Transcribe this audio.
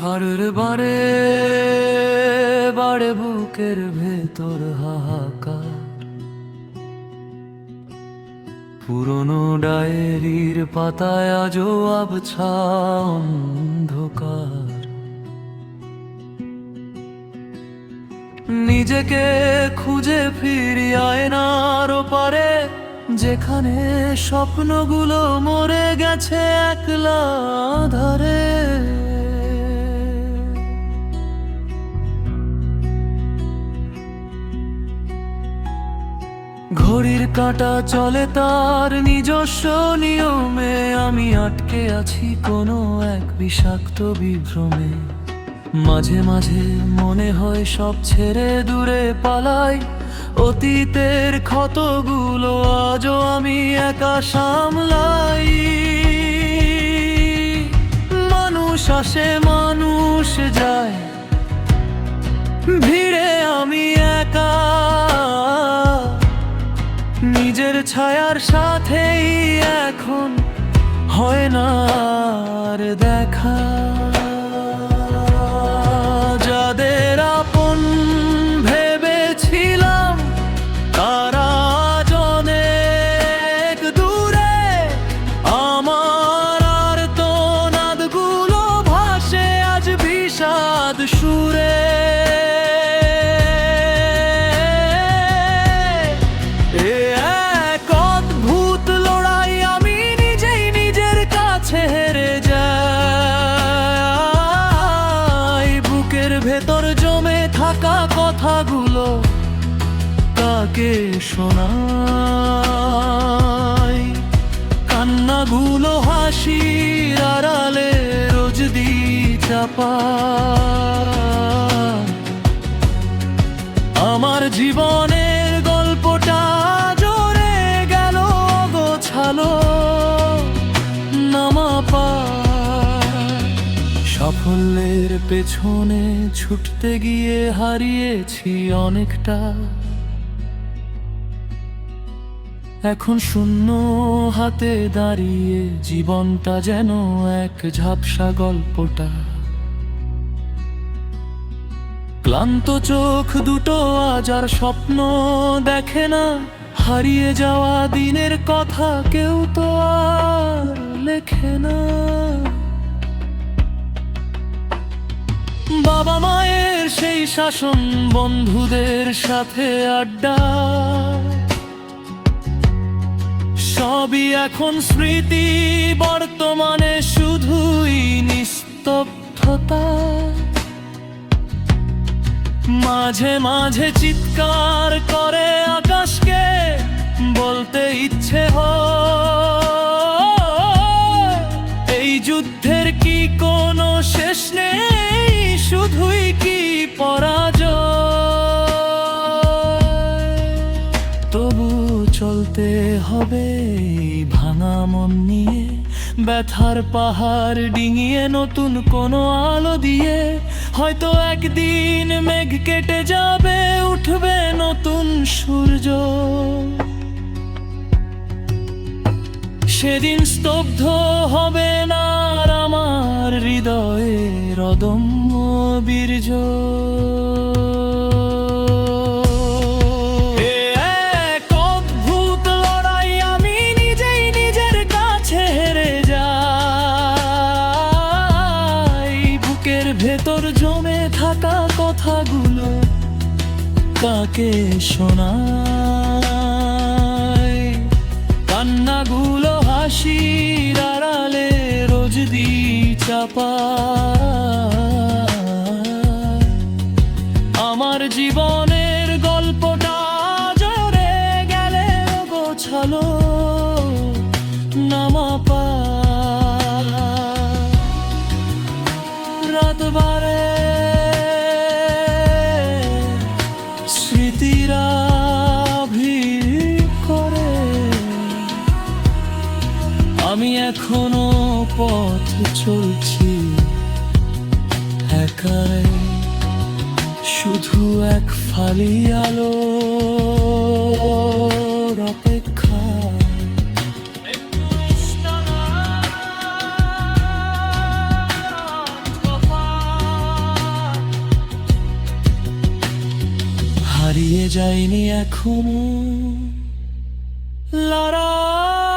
হারের বারে বারে বুকের ভেতর হাহাকার, পুরনো ডায়েরির পাতায় আজও আবছা অন্ধকার। নিজেকে খুঁজে ফিরি আয়নার ওপারে, যেখানে স্বপ্নগুলো মরে গেছে একলা ধারে। ঘড়ির কাঁটা চলে তার নিজস্ব নিয়মে, আমি আটকে আছি কোনো এক বিষাক্ত বিভ্রমে। মাঝে মাঝে মনে হয় সব ছেড়ে দূরে পালাই, অতীতের ক্ষতগুলো আজও আমি একা সামলাই। মানুষ আসে মানুষ যায়, ভিড়ে আমি একা, নিজের ছায়ার সাথেই এখন হয় না আর দেখা। যাদের আপন ভেবেছিলাম তারা আজ অনেক দূরে, আমার আর্তনাদগুলো ভাসে আজ বিষাদ সুরে। ভেতর জমে থাকা কথাগুলো কাকে শোনাই, কান্নাগুলো হাসির আড়ালে রোজ দিই চাপা। আমার জীবনের গল্পটা জোরে গেল গোছালো নামাপা। সাফল্যের পেছনে ছুটতে গিয়ে হারিয়েছি অনেকটা, এখন শূন্য হাতে দাঁড়িয়ে জীবনটা যেন এক ঝাপসা গল্পটা। ক্লান্ত চোখ দুটো আজ আর স্বপ্ন দেখে না, হারিয়ে যাওয়া দিনের কথা কেউ তো আর লেখে না। বাবা মায়ের সেই শাসন, বন্ধুদের সাথে আড্ডা, সবই এখন স্মৃতি, বর্তমানে শুধুই নিস্তব্ধতা। মাঝে মাঝে চিৎকার করে আকাশকে, বলতে ইচ্ছে হয় এই যুদ্ধের কি কোনো শেষ নেই, শুধুই কি পরাজয়। তবু চলতে হবে ভাঙা মন নিয়ে, ব্যথার পাহাড় ডিঙিয়ে নতুন কোনো আলো দিয়ে। হয়তো একদিন মেঘ কেটে যাবে, উঠবে নতুন সূর্য, সেদিন স্তব্ধ হবে না আর আমার হৃদয়ের অদম্য বীর্য। এক অদ্ভুত লড়াই, আমি নিজেই নিজের কাছে হেরে যাই। বুকের ভেতর জমে থাকা কথাগুলো কাকে শোনাই, কান্নাগুলো হাসির আড়ালে রোজ দিই চাপা। আমার জীবনের গল্পটা জোরে গেলে গোছালো নামাপা। রাত বারে স্মৃতিরা ভিড় করে, আমি এখনো পথ চলছি একাই, শুধু এক ফালি আলোর অপেক্ষা। যায়নি এখনো। লারা